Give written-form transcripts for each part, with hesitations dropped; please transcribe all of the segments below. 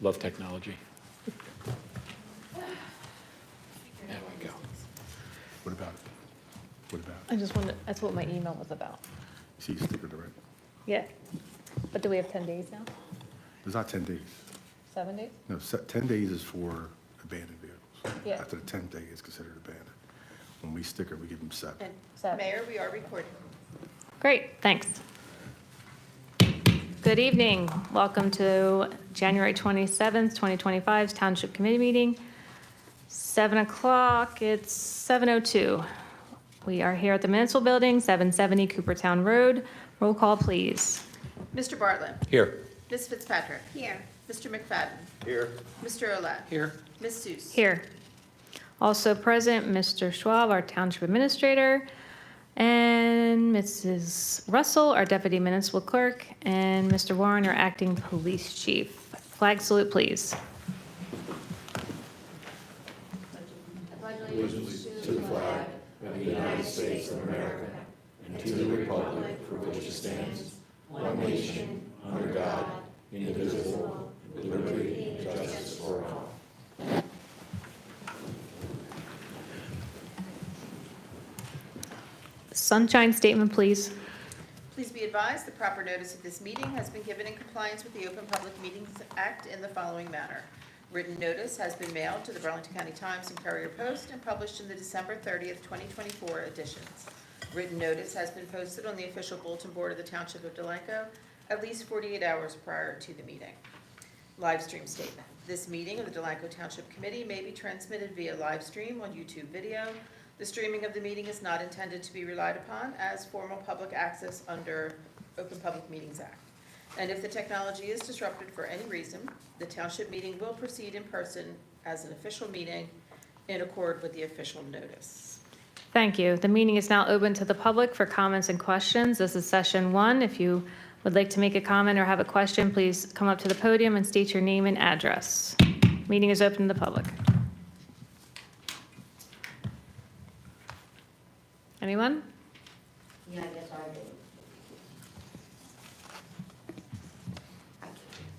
Love technology. There we go. What about it? What about it? I just wanted, that's what my email was about. See, you stick with it, right? Yeah. But do we have 10 days now? It's not 10 days. 7 days? No, 10 days is for abandoned vehicles. Yeah. After the 10th day, it's considered abandoned. When we sticker, we give them 7. And 7. Mayor, we are recording. Great, thanks. Good evening. Welcome to January 27th, 2025's Township Committee meeting. 7 o'clock, it's 7:02. We are here at the Municipal Building, 770 Coopertown Road. Roll call, please. Mr. Bartlett. Here. Ms. Fitzpatrick. Here. Mr. McFadden. Here. Mr. Olet. Here. Ms. Seuss. Here. Also present, Mr. Schwab, our Township Administrator, and Mrs. Russell, our Deputy Municipal Clerk, and Mr. Warren, our Acting Police Chief. Flag salute, please. Sunshine statement, please. Please be advised, the proper notice of this meeting has been given in compliance with the Open Public Meetings Act in the following manner. Written notice has been mailed to the Burlington County Times and Courier Post and published in the December 30th, 2024 editions. Written notice has been posted on the official bulletin board of the Township of Delanco at least 48 hours prior to the meeting. Live stream statement. This meeting of the Delanco Township Committee may be transmitted via live stream on YouTube video. The streaming of the meeting is not intended to be relied upon as formal public access under Open Public Meetings Act. And if the technology is disrupted for any reason, the township meeting will proceed in person as an official meeting in accord with the official notice. Thank you. The meeting is now open to the public for comments and questions. This is session 1. If you would like to make a comment or have a question, please come up to the podium and state your name and address. Meeting is open to the public. Anyone? Yeah, I guess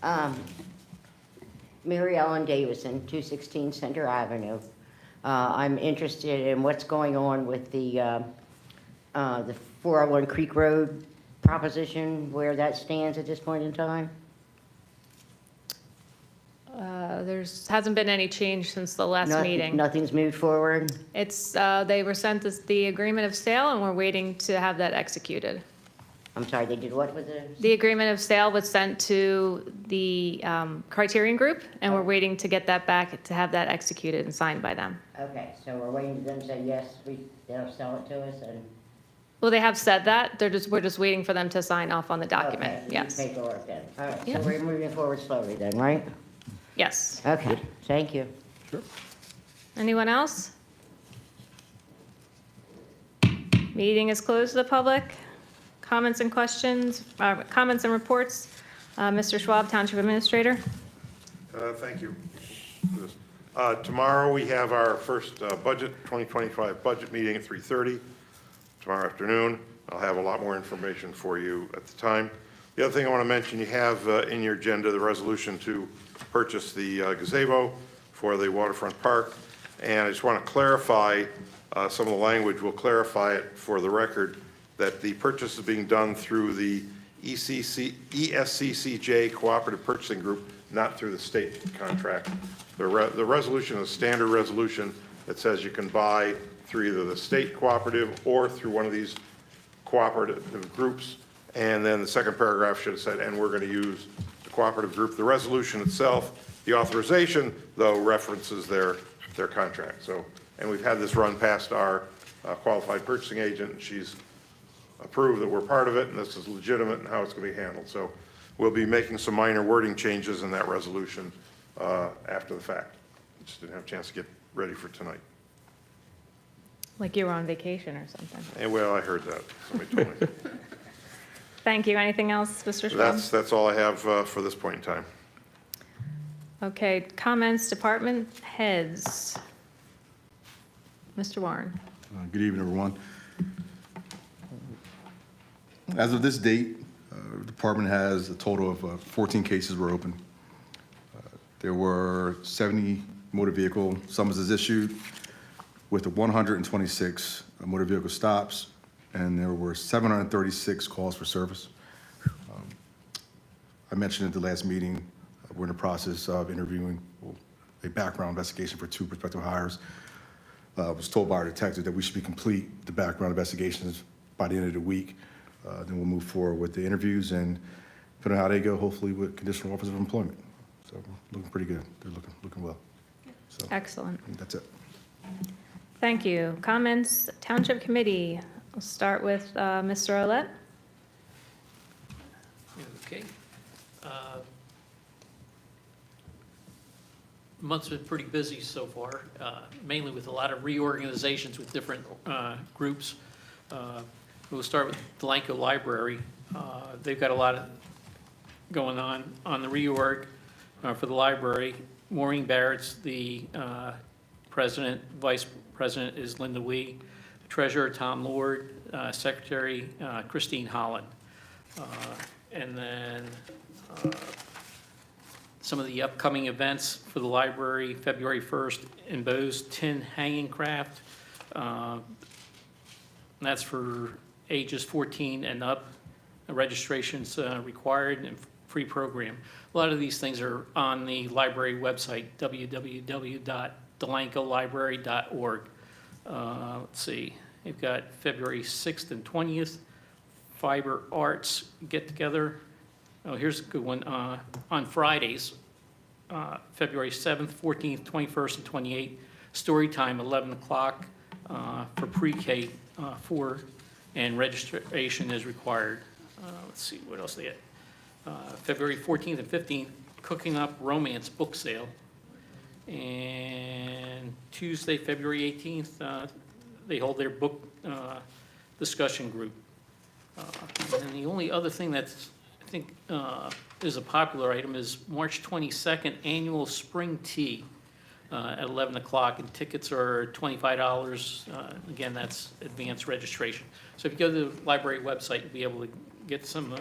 I do. Mary Ellen Davison, 216 Center Avenue. I'm interested in what's going on with the 401 Creek Road proposition, where that stands at this point in time. Hasn't been any change since the last meeting. Nothing's moved forward? It's, they were sent us the agreement of sale and we're waiting to have that executed. I'm sorry, they did what with it? The agreement of sale was sent to the Criterion Group and we're waiting to get that back to have that executed and signed by them. Okay, so we're waiting for them to say, yes, they'll sell it to us and. Well, they have said that. We're just waiting for them to sign off on the document. Okay, Yes. paperwork then. All right, so Yep. we're moving forward slowly then, right? Yes. Okay, thank you. Sure. Anyone else? Meeting is closed to the public. Comments and questions, comments and reports. Mr. Schwab, Township Administrator. Thank you. Tomorrow, we have our first 2025 budget meeting at 3:30 tomorrow afternoon. I'll have a lot more information for you at the time. The other thing I want to mention, you have in your agenda the resolution to purchase the gazebo for the waterfront park. And I just want to clarify some of the language. We'll clarify it for the record that the purchase is being done through the ESCCJ Cooperative Purchasing Group, not through the state contract. The resolution is a standard resolution that says you can buy through either the state cooperative or through one of these cooperative groups. And then the second paragraph should have said, and we're going to use the cooperative group. The resolution itself, the authorization, though, references their contract. So, and we've had this run past our qualified purchasing agent, and she's approved that we're part of it, and this is legitimate and how it's going to be handled. So we'll be making some minor wording changes in that resolution after the fact. Just didn't have a chance to get ready for tonight. Like you were on vacation or something. And well, I heard that. Somebody told me. Thank you. Anything else, Mr. Schwab? That's all I have for this point in time. Okay, comments, department heads. Mr. Warren. Good evening, everyone. As of this date, the department has a total of 14 cases were open. There were 70 motor vehicle summonses issued with 126 motor vehicle stops, and there were 736 calls for service. I mentioned at the last meeting, we're in the process of interviewing a background investigation for 2 prospective hires. I was told by our detective that we should be complete the background investigations by the end of the week. Then we'll move forward with the interviews and depending on how they go, hopefully with conditional offers of employment. So looking pretty good. They're looking well. So Excellent. that's it. Thank you. Comments, Township Committee. We'll start with Mr. Olet. Okay. Month's been pretty busy so far, mainly with a lot of reorganizations with different groups. We'll start with Delanco Library. They've got a lot of going on the reorg for the library. Maureen Barrett's the president, vice president is Linda Wee, treasurer Tom Lord, secretary Christine Holland. And then some of the upcoming events for the library, February 1st in Bose, tin hanging craft. That's for ages 14 and up. Registration's required and free program. A lot of these things are on the library website, www.delancolibrary.org. Let's see, we've got February 6th and 20th, Fiber Arts get-together. Oh, here's a good one. On Fridays, February 7th, 14th, 21st, and 28th, story time, 11 o'clock for pre-K 4, and registration is required. Let's see, what else they get? February 14th and 15th, Cooking Up Romance book sale. And Tuesday, February 18th, they hold their book discussion group. And the only other thing that's, I think, is a popular item is March 22nd, annual spring tea at 11 o'clock, and tickets are $25. Again, that's advanced registration. So if you go to the library website, you'll be able to get some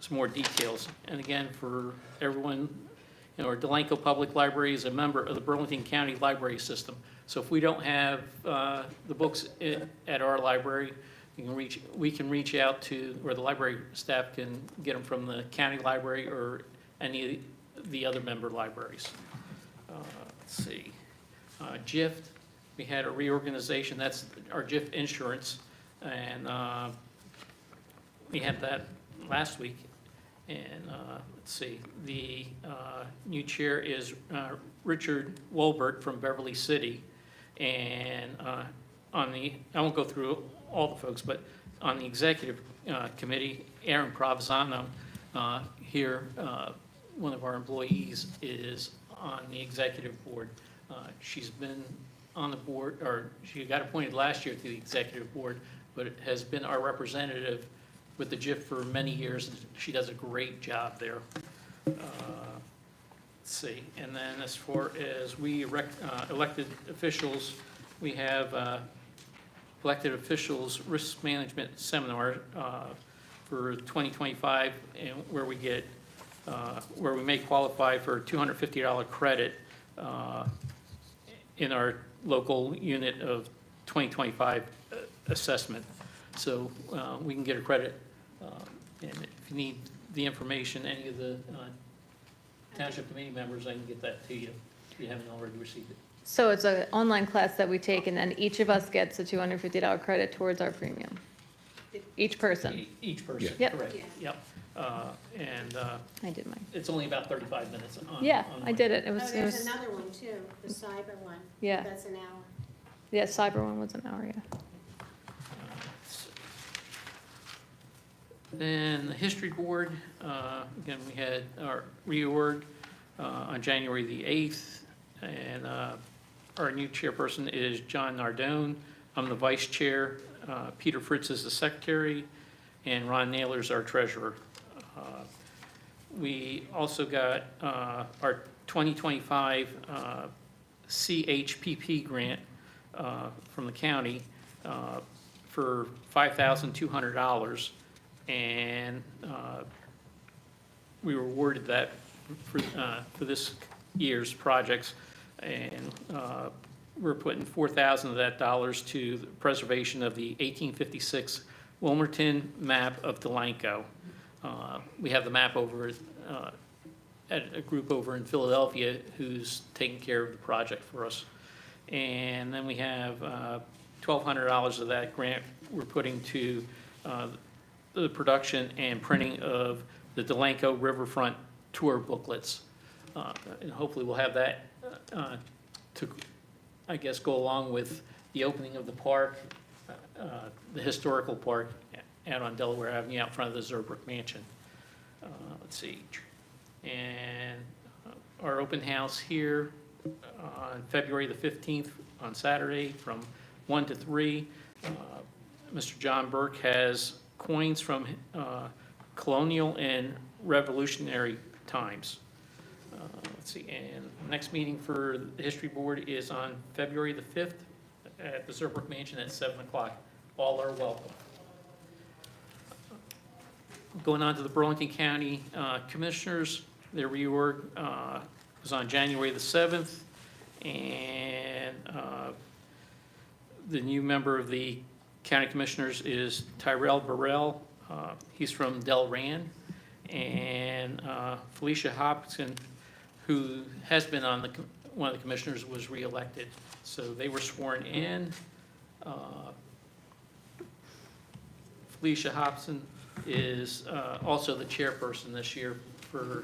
more details. And again, for everyone, you know, our Delanco Public Library is a member of the Burlington County Library System. So if we don't have the books at our library, we can reach out to, or the library staff can get them from the county library or any of the other member libraries. Let's see, GIFT, we had a reorganization, that's our GIFT insurance, and we had that last week. And let's see, the new chair is Richard Wolbert from Beverly City, and on the, I won't go through all the folks, but on the executive committee, Aaron Provenzano here, one of our employees, is on the executive board. She's been on the board, or she got appointed last year to the executive board, but has been our representative with the GIF for many years, and she does a great job there. Let's see, and then as far as we elected officials, we have elected officials risk management seminar for 2025, and where we get where we may qualify for a $250 credit in our local unit of 2025 assessment. So we can get a credit, and if you need the information, any of the township committee members, I can get that to you if you haven't already received it. So it's an online class that we take, and then each of us gets a $250 credit towards our premium. Each person. Each person, Yep. correct, yep. And I did mine. it's only about 35 minutes on. Yeah, on I one. did it. It Oh, was, there's another one too, the cyber one. Yeah. That's an hour. yeah, cyber one was an hour, yeah. Then the history board, again, we had our reorg on January the 8th, and our new chairperson is John Nardone. I'm the vice chair. Peter Fritz is the secretary, and Ron Naylor's our treasurer. We also got our 2025 CHPP grant from the county for $5,200, and we were awarded that for this year's projects. And we're putting $4,000 of that dollars to the preservation of the 1856 Wilmerton map of Delanco. We have the map over at a group over in Philadelphia who's taking care of the project for us. And then we have $1,200 of that grant we're putting to the production and printing of the Delanco Riverfront tour booklets. And hopefully we'll have that to, I guess, go along with the opening of the park, the historical park out on Delaware Avenue out front of the Zerbrook Mansion. Let's see. And our open house here on February the 15th on Saturday from 1 to 3. Mr. John Burke has coins from colonial and revolutionary times. Let's see, and the next meeting for the History Board is on February the 5th at the Zerbrook Mansion at 7 o'clock. All are welcome. Going on to the Burlington County Commissioners, their reorg was on January the 7th, and the new member of the County Commissioners is Tyrell Burrell. He's from Delran, and Felicia Hopkins, who has been on one of the commissioners, was reelected. So they were sworn in. Felicia Hobson is also the chairperson this year for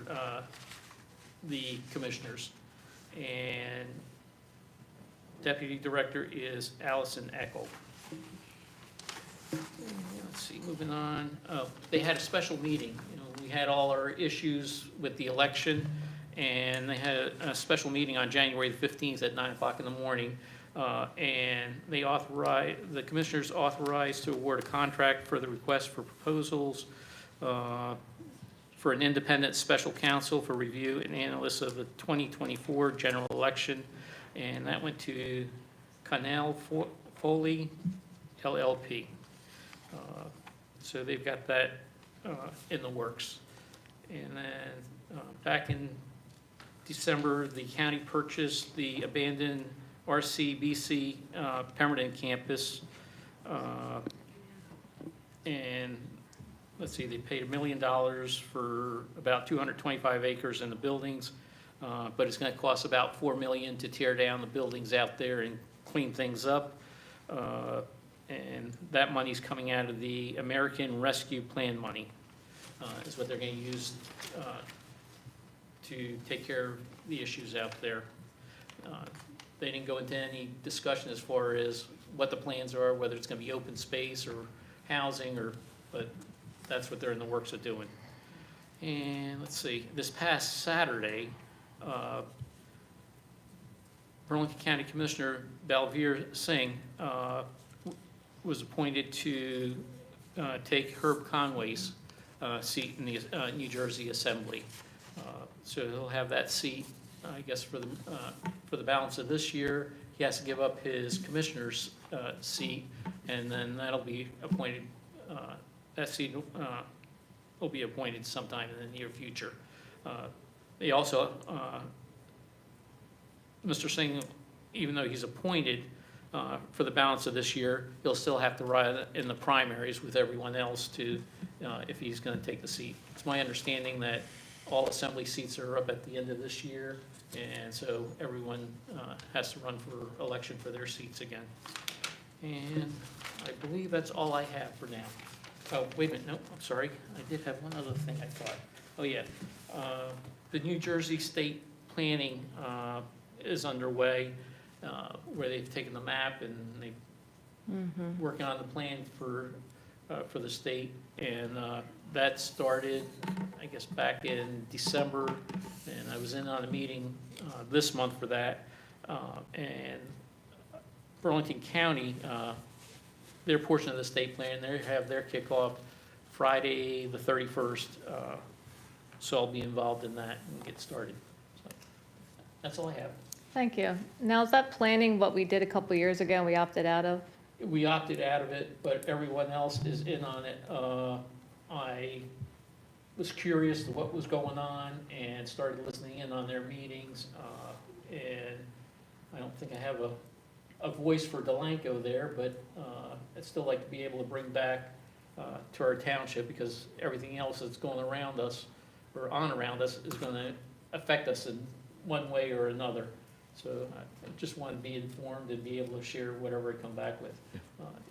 the commissioners. And deputy director is Allison Eckel. Let's see, moving on. Oh, they had a special meeting. You know, we had all our issues with the election, and they had a special meeting on January the 15th at 9 o'clock in the morning. And they authorized, the commissioners authorized to award a contract for the request for proposals for an independent special counsel for review and analysis of the 2024 general election. And that went to Connell Foley LLP. So they've got that in the works. And then back in December, the county purchased the abandoned RCBC Pemberton campus. And let's see, they paid $1 million for about 225 acres in the buildings. But it's going to cost about $4 million to tear down the buildings out there and clean things up. And that money's coming out of the American Rescue Plan money, is what they're going to use to take care of the issues out there. They didn't go into any discussion as far as what the plans are, whether it's going to be open space or housing, but that's what they're in the works of doing. And let's see, this past Saturday, Burlington County Commissioner Balveer Singh was appointed to take Herb Conway's seat in the New Jersey Assembly. So he'll have that seat, I guess, for the balance of this year. He has to give up his commissioner's seat, and then that'll be appointed, that seat will be appointed sometime in the near future. They also, Mr. Singh, even though he's appointed for the balance of this year, he'll still have to run in the primaries with everyone else to, if he's going to take the seat. It's my understanding that all assembly seats are up at the end of this year, and so everyone has to run for election for their seats again. And I believe that's all I have for now. Oh, wait a minute, no, I'm sorry. I did have one other thing I thought. Oh, yeah. The New Jersey State Planning is underway, where they've taken the map and they're working on the plan for the state. And that started, I guess, back in December, and I was in on a meeting this month for that. And Burlington County, their portion of the state plan, they have their kickoff Friday the 31st. So I'll be involved in that and get started. So that's all I have. Thank you. Now, is that planning what we did a couple years ago and we opted out of? We opted out of it, but everyone else is in on it. I was curious to what was going on and started listening in on their meetings. And I don't think I have a voice for Delanco there, but I'd still like to be able to bring back to our township, because everything else that's going around us or on around us is going to affect us in one way or another. So I just want to be informed and be able to share whatever I come back with.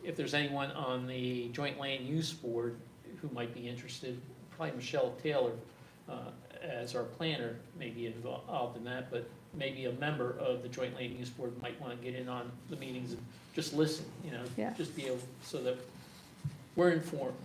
If there's anyone on the Joint Land Use Board who might be interested, probably Michelle Taylor as our planner may be involved in that, but maybe a member of the Joint Land Use Board might want to get in on the meetings and just listen, Yeah. just be able, so that we're informed.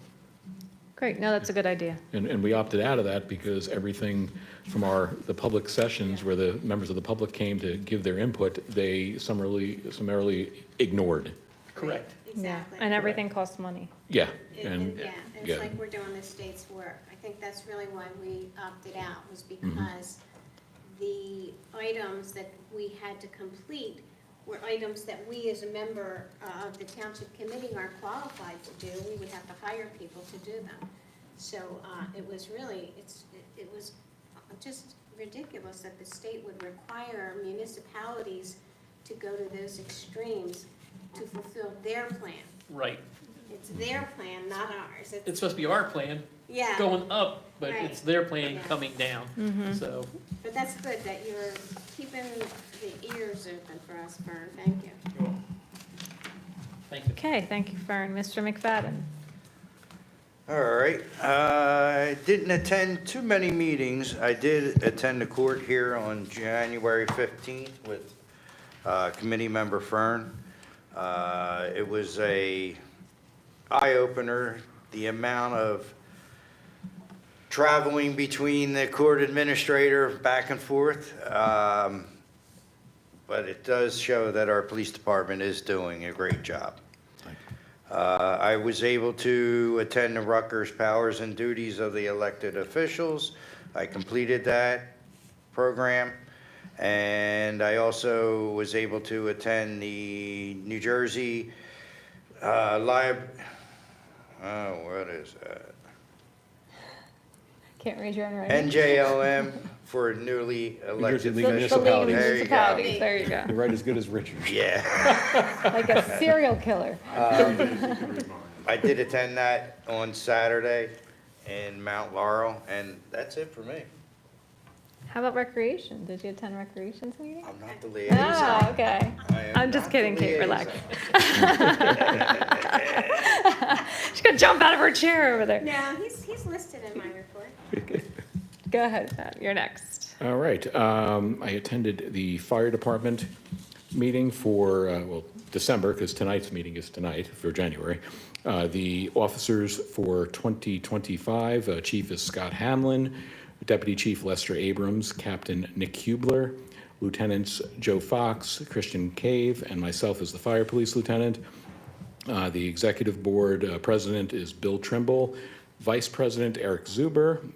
Great, no, that's a good idea. And we opted out of that because everything from the public sessions where the members of the public came to give their input, they summarily ignored. Correct. Exactly. And everything costs money. Yeah, And, yeah, yeah. it's like we're doing the state's work. I think that's really why we opted out, was because the items that we had to complete were items that we, as a member of the township committee, aren't qualified to do. We would have to hire people to do them. So it was really, it was just ridiculous that the state would require municipalities to go to those extremes to fulfill their plan. Right. It's their plan, not ours. It's supposed to be our plan Yeah, going up, but Right. it's their plan Yeah. coming down. So, but that's good that you're keeping the ears open for us, Fern. Thank you. thank you. Okay, thank you, Fern. Mr. McFadden? All right, I didn't attend too many meetings. I did attend the court here on January 15th with committee member Fern. It was a eye-opener, the amount of traveling between the court administrator back and forth. But it does show that our police department is doing a great job. I was able to attend the Rutgers Powers and Duties of the Elected Officials. I completed that program. And I also was able to attend the New Jersey what is that? Can't read your own writing. NJLM for newly Jersey elected League of officials. The League of Municipalities. There you go. Municipalities, there you go. You're right as good as Richard. Yeah. Like a serial killer. I did attend that on Saturday in Mount Laurel, and that's it for me. How about recreation? Did you attend recreation's meeting? I'm not the liaison. Oh, okay. I am I'm just not kidding, the Kate, relax. liaison. She's gonna jump out of her chair over there. No, he's listed in my report. Go ahead, Pat, you're next. All right, I attended the fire department meeting for, December, because tonight's meeting is tonight for January. The officers for 2025, Chief is Scott Hamlin, Deputy Chief Lester Abrams, Captain Nick Hubler, Lieutenants Joe Fox, Christian Cave, and myself as the Fire Police Lieutenant. The Executive Board President is Bill Trimble, Vice President Eric Zuber,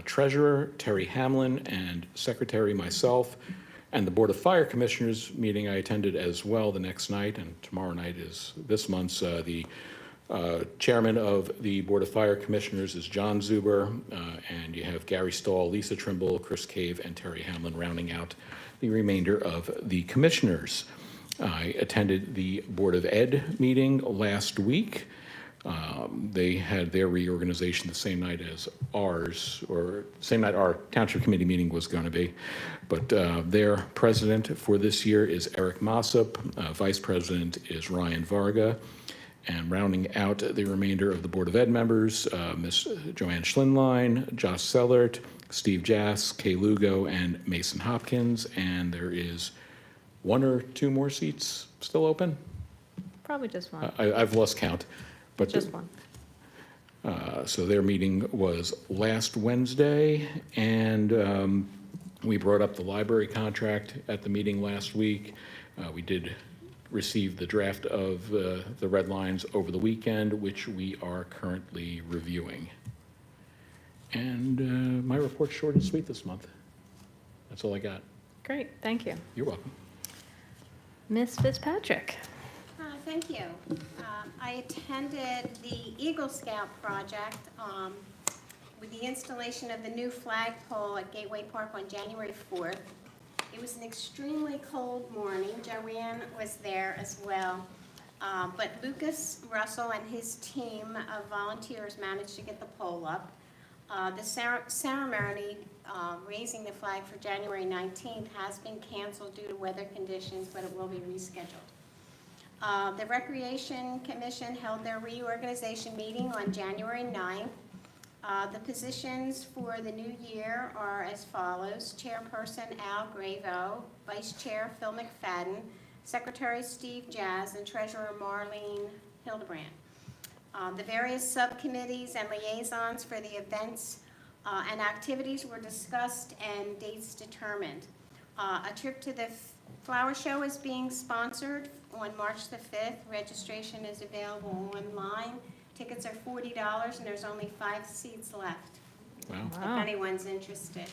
Treasurer Terry Hamlin, and Secretary myself. And the Board of Fire Commissioners meeting I attended as well the next night, and tomorrow night is this month's. The Chairman of the Board of Fire Commissioners is John Zuber, and you have Gary Stahl, Lisa Trimble, Chris Cave, and Terry Hamlin rounding out the remainder of the commissioners. I attended the Board of Ed meeting last week. They had their reorganization the same night as ours, or same night our Township Committee meeting was going to be. But their president for this year is Eric Mossop, vice president is Ryan Varga, and rounding out the remainder of the Board of Ed members, Ms. Joanne Schlinline, Josh Sellert, Steve Jass, Kay Lugo, and Mason Hopkins. And there is one or two more seats still open? Probably just one, I've lost count. But just one. So their meeting was last Wednesday, and we brought up the library contract at the meeting last week. We did receive the draft of the red lines over the weekend, which we are currently reviewing. And my report's short and sweet this month. That's all I got. Great, thank you. You're welcome. Ms. Fitzpatrick? Thank you. I attended the Eagle Scout project with the installation of the new flagpole at Gateway Park on January 4th. It was an extremely cold morning. Joanne was there as well. But Lucas Russell and his team of volunteers managed to get the pole up. The ceremony raising the flag for January 19th has been canceled due to weather conditions, but it will be rescheduled. The Recreation Commission held their reorganization meeting on January 9th. The positions for the new year are as follows: Chairperson Al Gravo, Vice Chair Phil McFadden, Secretary Steve Jazz, and Treasurer Marlene Hildebrand. The various subcommittees and liaisons for the events and activities were discussed and dates determined. A trip to the flower show is being sponsored on March the 5th. Registration is available online. Tickets are $40 and there's only 5 seats left, Wow. if anyone's interested.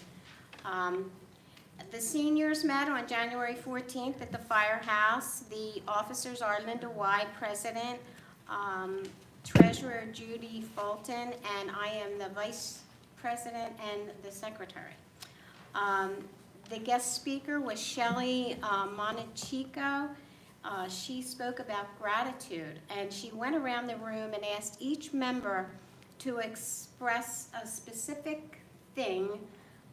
The seniors met on January 14th at the firehouse. The officers are Linda White, President, Treasurer Judy Fulton, and I am the Vice President and the Secretary. The guest speaker was Shelley Monachico. She spoke about gratitude, and she went around the room and asked each member to express a specific thing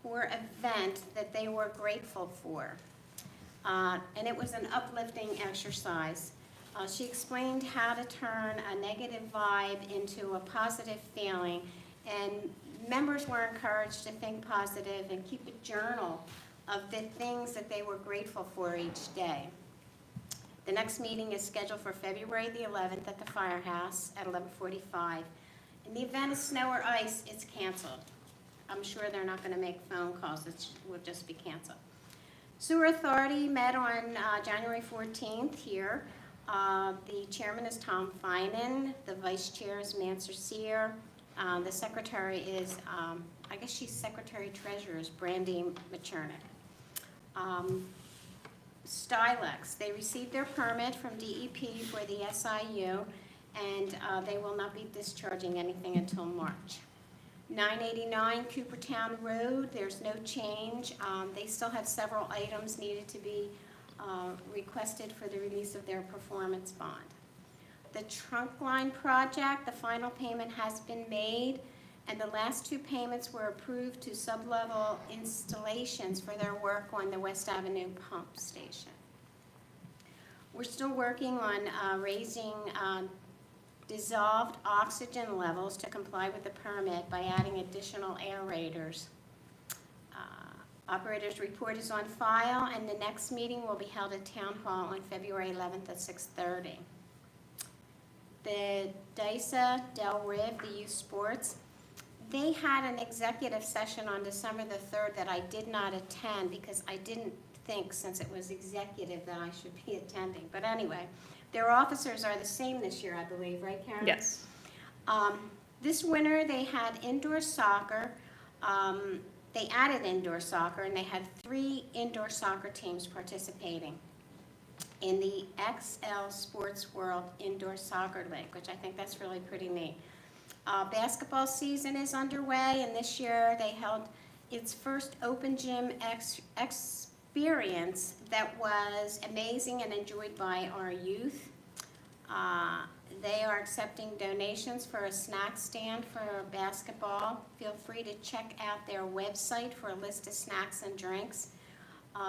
or event that they were grateful for. And it was an uplifting exercise. She explained how to turn a negative vibe into a positive feeling, and members were encouraged to think positive and keep a journal of the things that they were grateful for each day. The next meeting is scheduled for February the 11th at the firehouse at 11:45. In the event of snow or ice, it's canceled. I'm sure they're not going to make phone calls, it will just be canceled. Sewer Authority met on January 14th here. The chairman is Tom Finan, the vice chair is Mansur Sear, the secretary is, I guess she's secretary treasurer, is Brandy Machernik. Stylex, they received their permit from DEP for the SIU, and they will not be discharging anything until March. 989 Coopertown Road, there's no change. They still have several items needed to be requested for the release of their performance bond. The trunk line project, the final payment has been made, and the last 2 payments were approved to sub-level installations for their work on the West Avenue pump station. We're still working on raising dissolved oxygen levels to comply with the permit by adding additional aerators. Operator's report is on file, and the next meeting will be held at Town Hall on February 11th at 6:30. The DISA Del Riv, the youth sports, they had an executive session on December the 3rd that I did not attend because I didn't think, since it was executive, that I should be attending. But anyway, their officers are the same this year, I believe, right, Karen? Yes. This winter, they had indoor soccer. They added indoor soccer, and they had 3 indoor soccer teams participating in the XL Sports World Indoor Soccer League, which I think that's really pretty neat. Basketball season is underway, and this year they held its first open gym experience that was amazing and enjoyed by our youth. They are accepting donations for a snack stand for basketball. Feel free to check out their website for a list of snacks and drinks.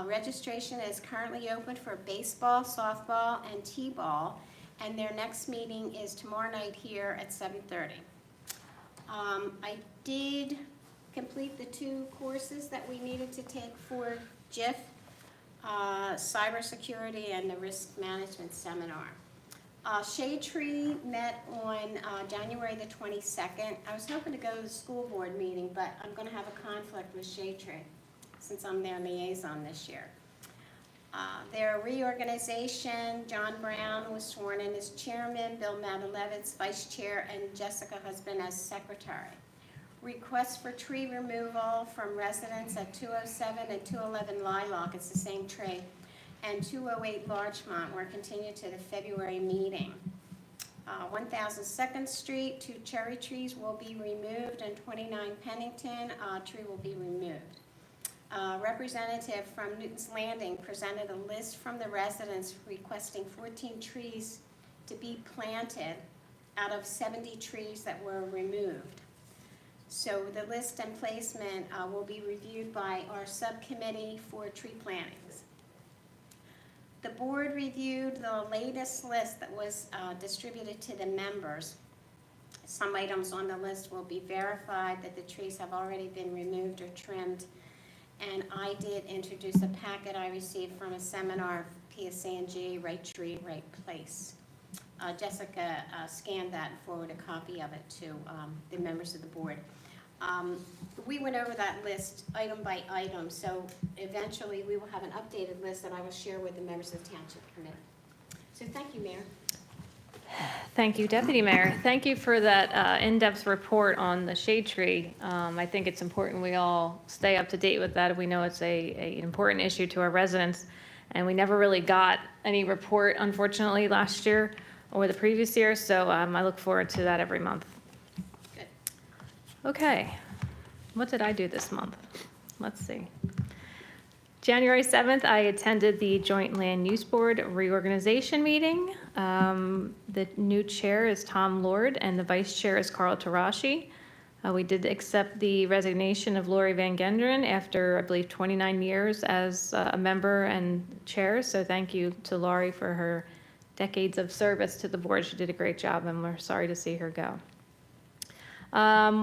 Registration is currently open for baseball, softball, and t-ball, and their next meeting is tomorrow night here at 7:30. I did complete the 2 courses that we needed to take for JIF, cybersecurity and the risk management seminar. Shade Tree met on January the 22nd. I was hoping to go to the school board meeting, but I'm going to have a conflict with Shade Tree since I'm their liaison this year. Their reorganization, John Brown was sworn in as chairman, Bill Matalevitz vice chair, and Jessica Husband as secretary. Requests for tree removal from residents at 207 and 211 Lilac, it's the same tree, and 208 Larchmont were continued to the February meeting. 1002nd Street, 2 cherry trees will be removed, and 29 Pennington, tree will be removed. Representative from Newton's Landing presented a list from the residents requesting 14 trees to be planted out of 70 trees that were removed. So the list and placement will be reviewed by our subcommittee for tree plantings. The board reviewed the latest list that was distributed to the members. Some items on the list will be verified that the trees have already been removed or trimmed. And I did introduce a packet I received from a seminar, PSANG, Right Tree, Right Place. Jessica scanned that and forwarded a copy of it to the members of the board. We went over that list item by item, so eventually we will have an updated list that I will share with the members of the Township Committee. So thank you, Mayor. Thank you, Deputy Mayor. Thank you for that in-depth report on the shade tree. I think it's important we all stay up to date with that. We know it's an important issue to our residents, and we never really got any report, unfortunately, last year or the previous year, so I look forward to that every month. Good. Okay, what did I do this month? Let's see. January 7th, I attended the Joint Land Use Board reorganization meeting. The new chair is Tom Lord, and the vice chair is Carl Tarashi. We did accept the resignation of Lori Van Genderen after, I believe, 29 years as a member and chair, so thank you to Lori for her decades of service to the board. She did a great job, and we're sorry to see her go.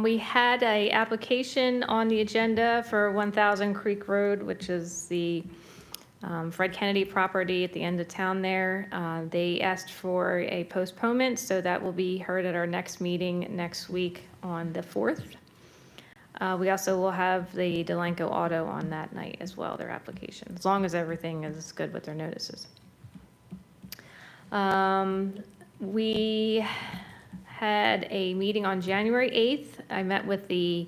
We had an application on the agenda for 1000 Creek Road, which is the Fred Kennedy property at the end of town there. They asked for a postponement, so that will be heard at our next meeting next week on the 4th. We also will have the Delanco Auto on that night as well, their application, as long as everything is good with their notices. We had a meeting on January 8th. I met with a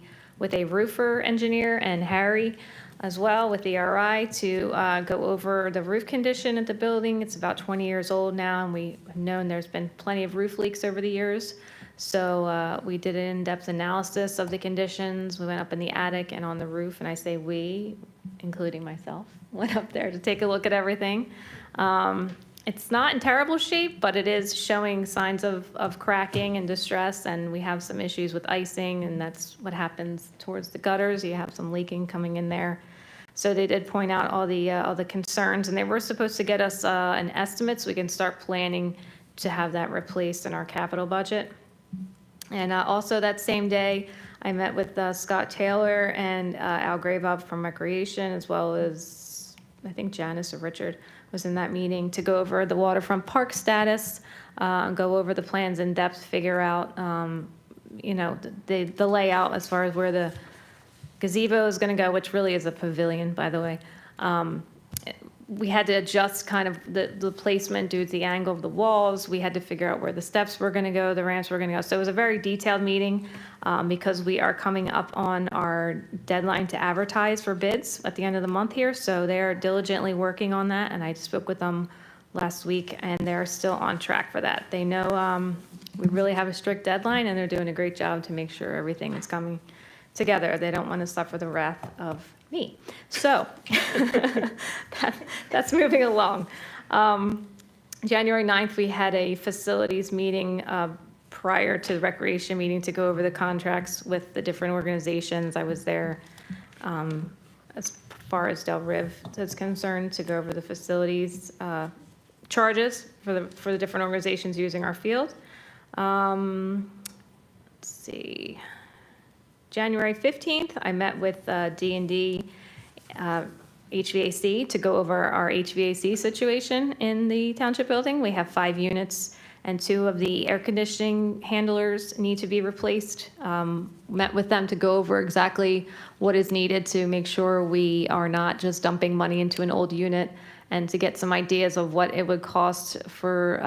roofer engineer and Harry as well with the RI to go over the roof condition at the building. It's about 20 years old now, and we've known there's been plenty of roof leaks over the years. So we did an in-depth analysis of the conditions. We went up in the attic and on the roof, and I say we, including myself, went up there to take a look at everything. It's not in terrible shape, but it is showing signs of cracking and distress, and we have some issues with icing, and that's what happens towards the gutters. You have some leaking coming in there. So they did point out all the concerns, and they were supposed to get us an estimate so we can start planning to have that replaced in our capital budget. And also that same day, I met with Scott Taylor and Al Gravob from Recreation, as well as, I think, Janice or Richard was in that meeting to go over the waterfront park status, go over the plans in depth, figure out, the layout as far as where the gazebo is going to go, which really is a pavilion, by the way. We had to adjust kind of the placement due to the angle of the walls. We had to figure out where the steps were going to go, the ramps were going to go. So it was a very detailed meeting because we are coming up on our deadline to advertise for bids at the end of the month here. So they're diligently working on that, and I spoke with them last week, and they're still on track for that. They know we really have a strict deadline, and they're doing a great job to make sure everything is coming together. They don't want to suffer the wrath of me. So that's moving along. January 9th, we had a facilities meeting prior to the recreation meeting to go over the contracts with the different organizations. I was there as far as Del Riv is concerned to go over the facilities charges for the different organizations using our field. Let's see. January 15th, I met with D&D HVAC to go over our HVAC situation in the township building. We have 5 units, and 2 of the air conditioning handlers need to be replaced. Met with them to go over exactly what is needed to make sure we are not just dumping money into an old unit, and to get some ideas of what it would cost for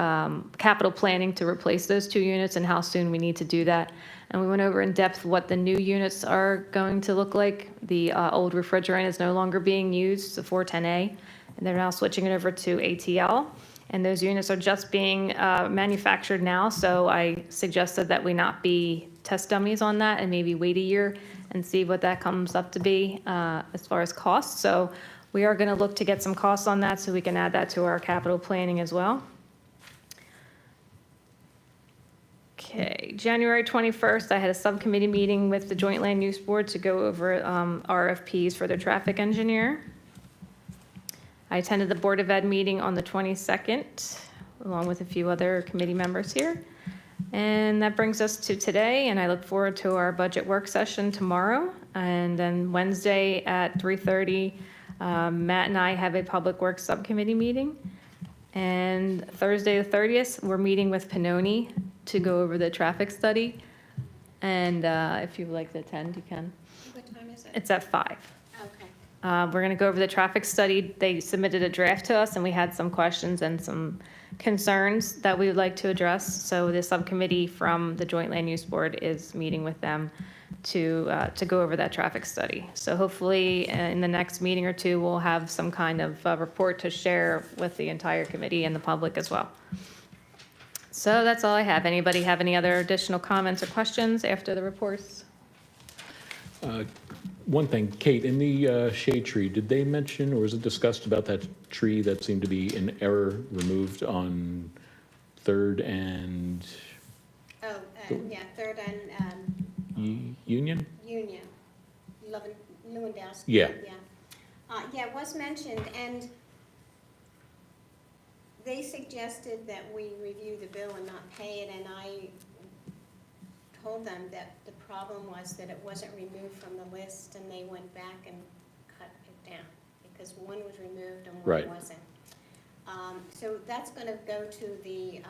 capital planning to replace those 2 units and how soon we need to do that. And we went over in depth what the new units are going to look like. The old refrigerant is no longer being used, the 410A, and they're now switching it over to ATL. And those units are just being manufactured now, so I suggested that we not be test dummies on that and maybe wait a year and see what that comes up to be as far as costs. So we are going to look to get some costs on that so we can add that to our capital planning as well. Okay, January 21st, I had a subcommittee meeting with the Joint Land Use Board to go over RFPs for their traffic engineer. I attended the Board of Ed meeting on the 22nd, along with a few other committee members here. And that brings us to today, and I look forward to our budget work session tomorrow. And then Wednesday at 3:30, Matt and I have a Public Works Subcommittee meeting. And Thursday the 30th, we're meeting with Pannoni to go over the traffic study. And if you would like to attend, you can. What time is it? It's at 5. Okay. We're going to go over the traffic study. They submitted a draft to us, and we had some questions and some concerns that we would like to address. So the subcommittee from the Joint Land Use Board is meeting with them to go over that traffic study. So hopefully in the next meeting or two, we'll have some kind of report to share with the entire committee and the public as well. So that's all I have. Anybody have any other additional comments or questions after the reports? One thing, Kate, in the shade tree, did they mention, or was it discussed about that tree that seemed to be in error removed on 3rd and Oh, yeah, 3rd and Union? Union, Lewandowski. Yeah. Yeah, it was mentioned, and they suggested that we review the bill and not pay it, and I told them that the problem was that it wasn't removed from the list, and they went back and cut it down, because one was removed and one Right. wasn't. So that's gonna go to the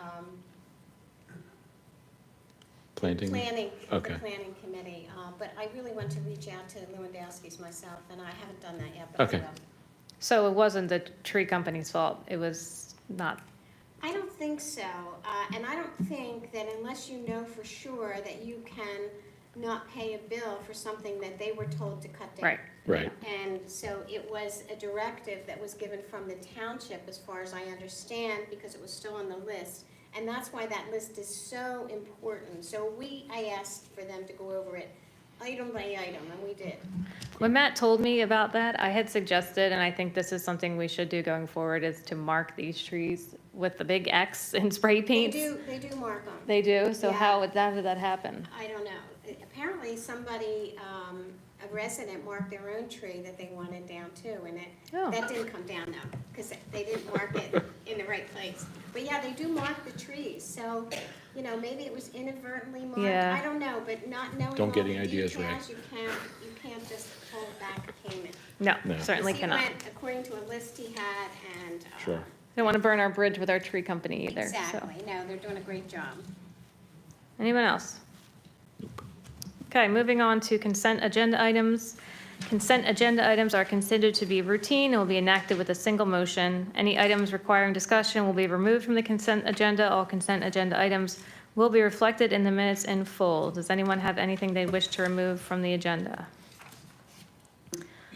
Planting? the Okay. planning committee, but I really want to reach out to Lewandowski's myself, and I haven't done that yet, but I Okay. will. So it wasn't the tree company's fault. It was not. I don't think so, and I don't think that unless you know for sure that you can not pay a bill for something that they were told to cut down. Right. Right. And so it was a directive that was given from the township, as far as I understand, because it was still on the list. And that's why that list is so important. So I asked for them to go over it item by item, and we did. When Matt told me about that, I had suggested, and I think this is something we should do going forward, is to mark these trees with the big X in spray paints. They do mark them. They do? So Yeah. how did that happen? I don't know. Apparently somebody, a resident marked their own tree that they wanted down too, and Oh. that didn't come down though, because they didn't mark it in the right place. But yeah, they do mark the trees, so, maybe it was inadvertently marked. Yeah. I don't know, but not knowing all Don't get the any ideas, details, Ray. you can't just pull back a payment. No, No. certainly He cannot. went according to a list he had, and. Sure. Don't want to burn our bridge with our tree company either. so. Exactly, no, they're doing a great job. Anyone else? Okay, moving on to consent agenda items. Consent agenda items are considered to be routine and will be enacted with a single motion. Any items requiring discussion will be removed from the consent agenda. All consent agenda items will be reflected in the minutes in full. Does anyone have anything they wish to remove from the agenda?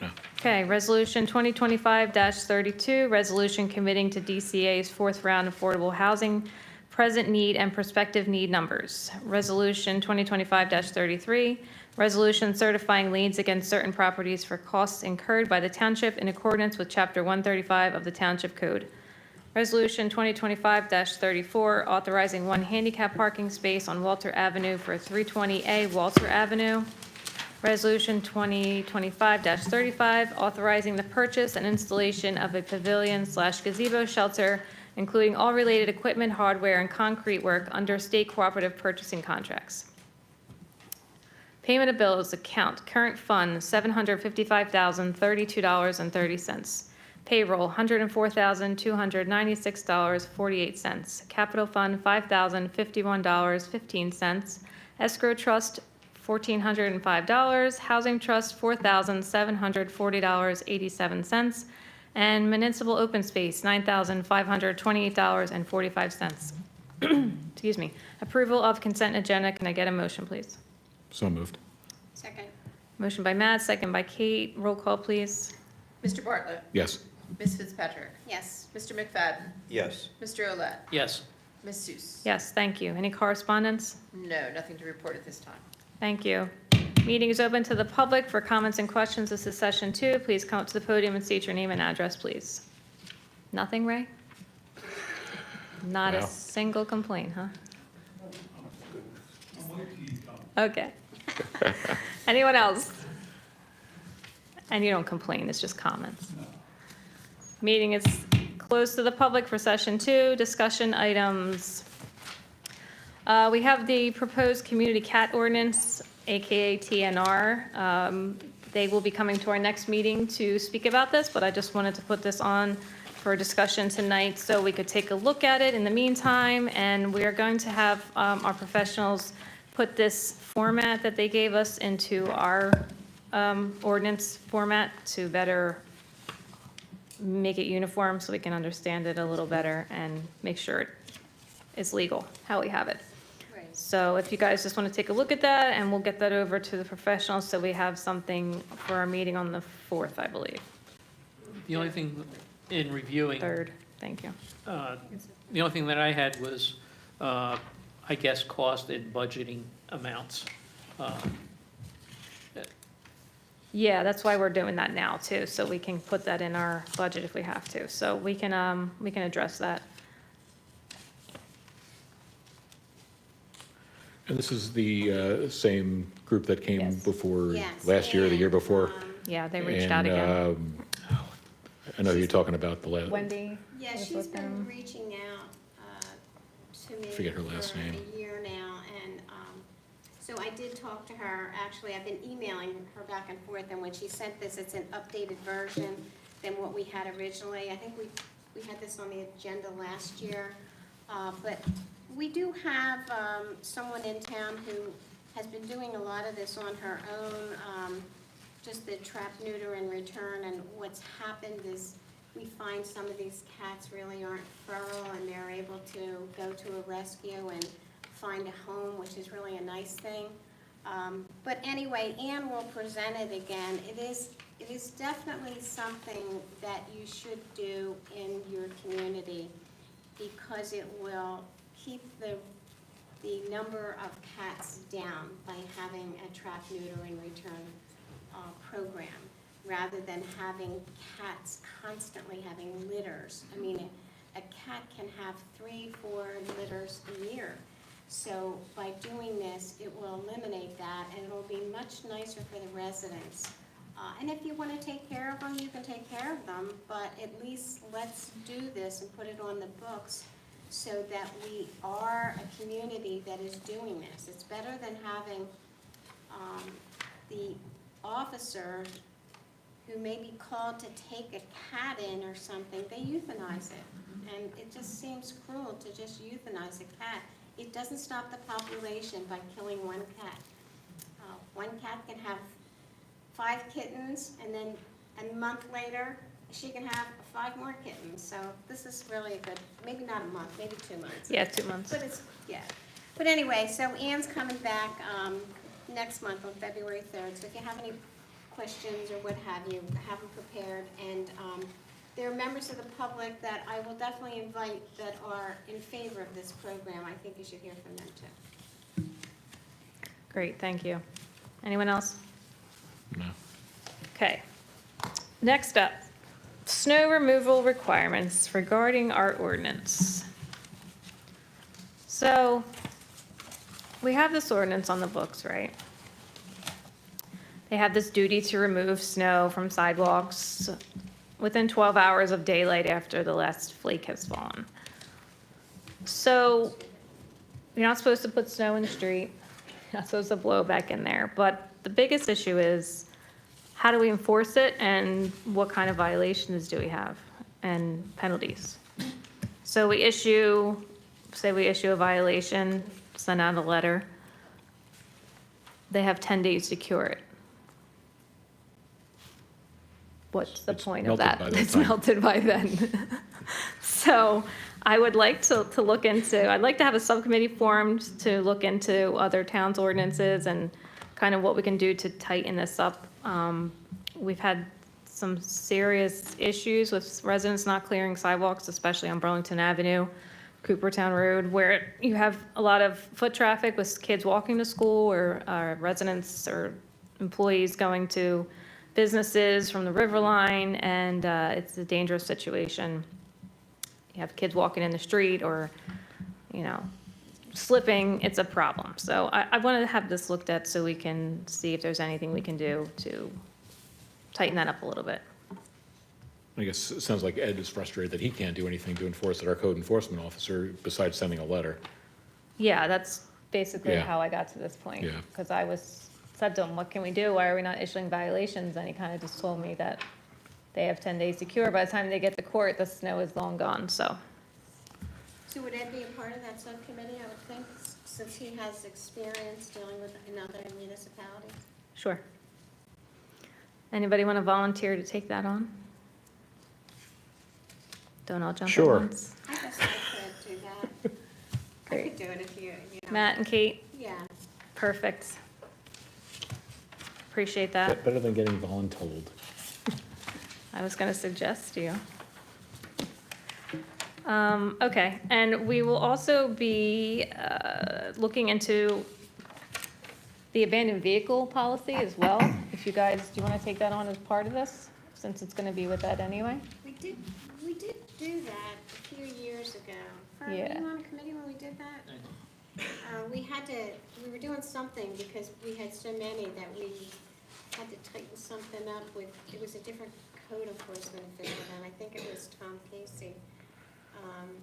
No. Okay, Resolution 2025-32, resolution committing to DCA's fourth round affordable housing present need and prospective need numbers. Resolution 2025-33, resolution certifying liens against certain properties for costs incurred by the township in accordance with Chapter 135 of the Township Code. Resolution 2025-34, authorizing one handicap parking space on Walter Avenue for 320A Walter Avenue. Resolution 2025-35, authorizing the purchase and installation of a pavilion/gazebo shelter, including all related equipment, hardware, and concrete work under state cooperative purchasing contracts. Payment of bills account, current fund, $755,032.30. Payroll, $104,296.48. Capital fund, $5,051.15. Escrow trust, $1,405. Housing trust, $4,740.87. And municipal open space, $9,528.45. Excuse me. Approval of consent agenda. Can I get a motion, please? So moved. Second. Motion by Matt, second by Kate. Roll call, please. Mr. Bartlett? Yes. Ms. Fitzpatrick? Yes. Mr. McFadden? Yes. Mr. Olet? Yes. Ms. Seuss? Yes, thank you. Any correspondence? No, nothing to report at this time. Thank you. Meeting is open to the public for comments and questions. This is session 2. Please come up to the podium and state your name and address, please. Nothing, Ray? Not a No. single complaint, huh? Okay. Anyone else? And you don't complain, it's just comments. Meeting is closed to the public for session 2. Discussion items. We have the proposed community cat ordinance, AKA TNR. They will be coming to our next meeting to speak about this, but I just wanted to put this on for discussion tonight so we could take a look at it in the meantime. And we are going to have our professionals put this format that they gave us into our ordinance format to better make it uniform so we can understand it a little better and make sure it is legal, how we have it. Right. So if you guys just want to take a look at that, and we'll get that over to the professionals, so we have something for our meeting on the 4th, I believe. The only thing in reviewing, 3rd, thank you. the only thing that I had was, I guess, cost and budgeting amounts. Yeah, that's why we're doing that now too, so we can put that in our budget if we have to. So we can address that. And this is the same group that came Yes. before Yes. last year or the year And, before? Yeah, they reached out And, again. I know you're talking about the last. Wendy? Yeah, was she's with been them. reaching out to me Forget her last for name. a year now, and so I did talk to her. Actually, I've been emailing her back and forth, and when she sent this, it's an updated version than what we had originally. I think we had this on the agenda last year, but we do have someone in town who has been doing a lot of this on her own, just the trap, neuter, and return. And what's happened is we find some of these cats really aren't feral, and they're able to go to a rescue and find a home, which is really a nice thing. But anyway, Ann will present it again. It is definitely something that you should do in your community, because it will keep the number of cats down by having a trap, neuter, and return program, rather than having cats constantly having litters. I mean, a cat can have 3-4 litters a year. So by doing this, it will eliminate that, and it'll be much nicer for the residents. And if you want to take care of them, you can take care of them, but at least let's do this and put it on the books so that we are a community that is doing this. It's better than having the officer who may be called to take a cat in or something, they euthanize it. And it just seems cruel to just euthanize a cat. It doesn't stop the population by killing one cat. One cat can have 5 kittens, and then a month later, she can have 5 more kittens. So this is really a good, maybe not a month, maybe 2 months. Yeah, 2 months. But it's, yeah. But anyway, so Ann's coming back next month on February 3rd. So if you have any questions or what have you, have them prepared. And there are members of the public that I will definitely invite that are in favor of this program. I think you should hear from them too. Great, thank you. Anyone else? No. Okay. Next up, snow removal requirements regarding our ordinance. So, we have this ordinance on the books, right? They have this duty to remove snow from sidewalks within 12 hours of daylight after the last flake has fallen. So, you're not supposed to put snow in the street, you're not supposed to blow it back in there, but the biggest issue is, how do we enforce it, and what kind of violations do we have, and penalties? So we issue a violation, send out a letter. They have 10 days to cure it. What's the It's point of melted that? by that It's time. melted by then. So I would like to look into, I'd like to have a subcommittee formed to look into other towns' ordinances and kind of what we can do to tighten this up. We've had some serious issues with residents not clearing sidewalks, especially on Burlington Avenue, Coopertown Road, where you have a lot of foot traffic with kids walking to school or residents or employees going to businesses from the river line, and it's a dangerous situation. You have kids walking in the street or, slipping, it's a problem. So I wanted to have this looked at so we can see if there's anything we can do to tighten that up a little bit. I guess it sounds like Ed is frustrated that he can't do anything to enforce it, our code enforcement officer, besides sending a letter. Yeah, that's basically Yeah. how I got to this point. Yeah. Because I said to him, what can we do? Why are we not issuing violations? And he kind of just told me that they have 10 days to cure. By the time they get to court, the snow is long gone, so. So would Ed be a part of that subcommittee, I would think, since he has experience dealing with another municipalities? Sure. Anybody want to volunteer to take that on? Don't all jump at Sure. once. I guess I could do that. I Great. could do it if you know. Matt and Kate, Yeah. perfect. Appreciate that. Better than getting voluntold. I was going to suggest you. Okay, and we will also be looking into the abandoned vehicle policy as well. If you guys, do you want to take that on as part of this, since it's going to be with Ed anyway? We did do that a few years ago. Were Yeah. you on a committee when we did that? We were doing something because we had so many that we had to tighten something up with, it was a different code enforcement official, and I think it was Tom Casey,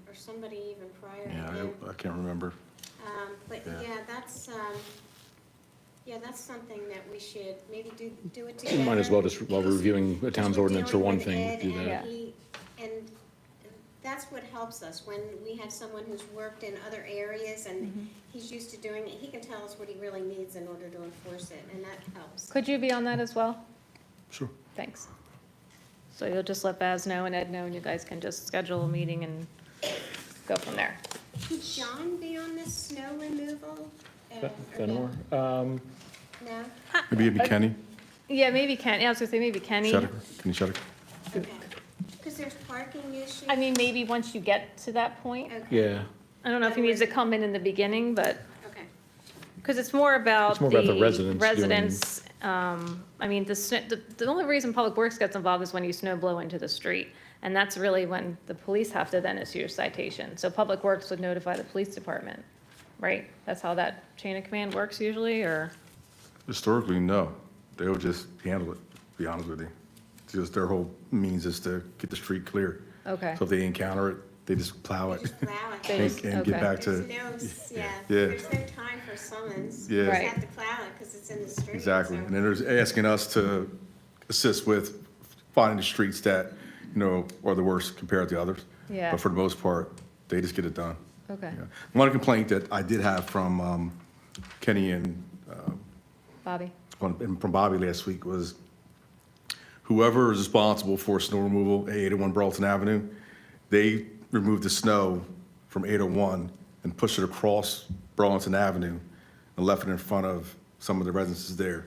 or somebody even prior to Yeah, him. I can't remember. But Yeah. that's something that we should maybe do it together. Might as well, just while we're reviewing the town's Because we're ordinance for dealing one with thing, Ed do and that. And that's what helps us, when we have someone who's worked in other areas and he's used to doing it, he can tell us what he really needs in order to enforce it, and that helps. Could you be on that as well? Sure. Thanks. So you'll just let Baz know and Ed know, and you guys can just schedule a meeting and go from there. Could John be on this snow removal? Or Fenimore? No? Maybe it'd be Kenny Yeah, maybe Kenny, I was gonna say maybe Kenny. Shutter. Kenny Shutter. Okay. Because there's parking issues. I mean, maybe once you get to that point. Okay. Yeah, I don't know if he needs to come in the beginning, but, Okay. because it's more about It's more about the residents doing- residents, I mean, the only reason Public Works gets involved is when you snow blow into the street. And that's really when the police have to then issue a citation. So Public Works would notify the police department, right? That's how that chain of command works usually, or? Historically, no. They would just handle it, to be honest with you. Just their whole means is to get the street clear. Okay. So if they encounter it, they just plow it Just plow it. They and just- and get okay. back There's to, no, Yeah. there's no time for summons. Yeah. You just Right. have to plow it because it's in the street. exactly. so- And then there's asking us to assist with finding the streets that, are the worst compared to others. Yeah. But for the most part, they just get it done. Okay, Yeah. One complaint that I did have from Kenny and Bobby? from Bobby last week was whoever is responsible for snow removal at 801 Burlington Avenue, they removed the snow from 801 and pushed it across Burlington Avenue and left it in front of some of the residences there.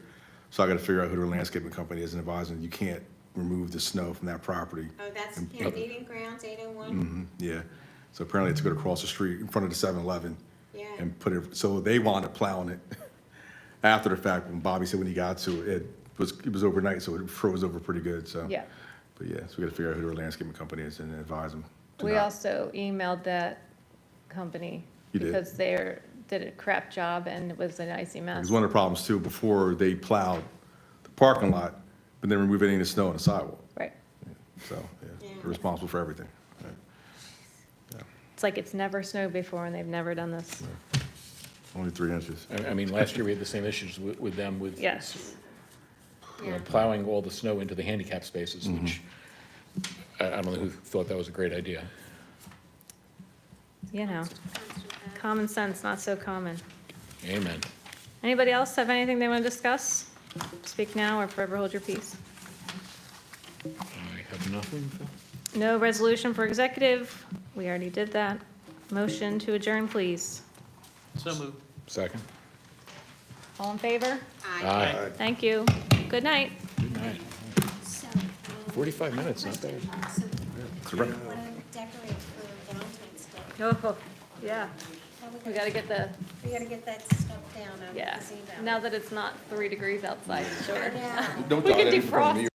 So I got to figure out who their landscaping company is and advise them, you can't remove the snow from that property. Oh, that's Meeting Grounds, 801? Yeah. So apparently it took it across the street in front of the 7-Eleven Yeah. and put it, so they wound up plowing it after the fact. When Bobby said when he got to it, it was overnight, so it froze over pretty good, so. Yeah. But yeah, so we gotta figure out who their landscaping company is and advise them. to We not- also emailed that company You did? because they did a crap job and it was an icy mess. Because one of the problems too, before they plowed the parking lot, but then remove any of the snow on the sidewalk. Right. So, yeah, Yeah. they're responsible for everything. Right. It's like it's never snowed before and they've never done this. Only 3 inches. I mean, last year we had the same issues with them with. Yes. Yeah. Plowing all the snow into the handicap spaces, which I don't know who thought that was a great idea. You know, common sense, not so common. Amen. Anybody else have anything they want to discuss? Speak now or forever hold your peace. I have nothing. No resolution for executive. We already did that. Motion to adjourn, please. So moved. Second? All in favor? Aye. Aye. Thank you. Good night. Good night. So, 45 minutes, not bad. So, It's a record. want to decorate for Valentine's Day. Oh, yeah. How We gotta get the, We gotta get that stuff down on the yeah, gazebo. now that it's not 3 degrees outside, sure. Yeah. Don't We die can then, in front of me. defrost.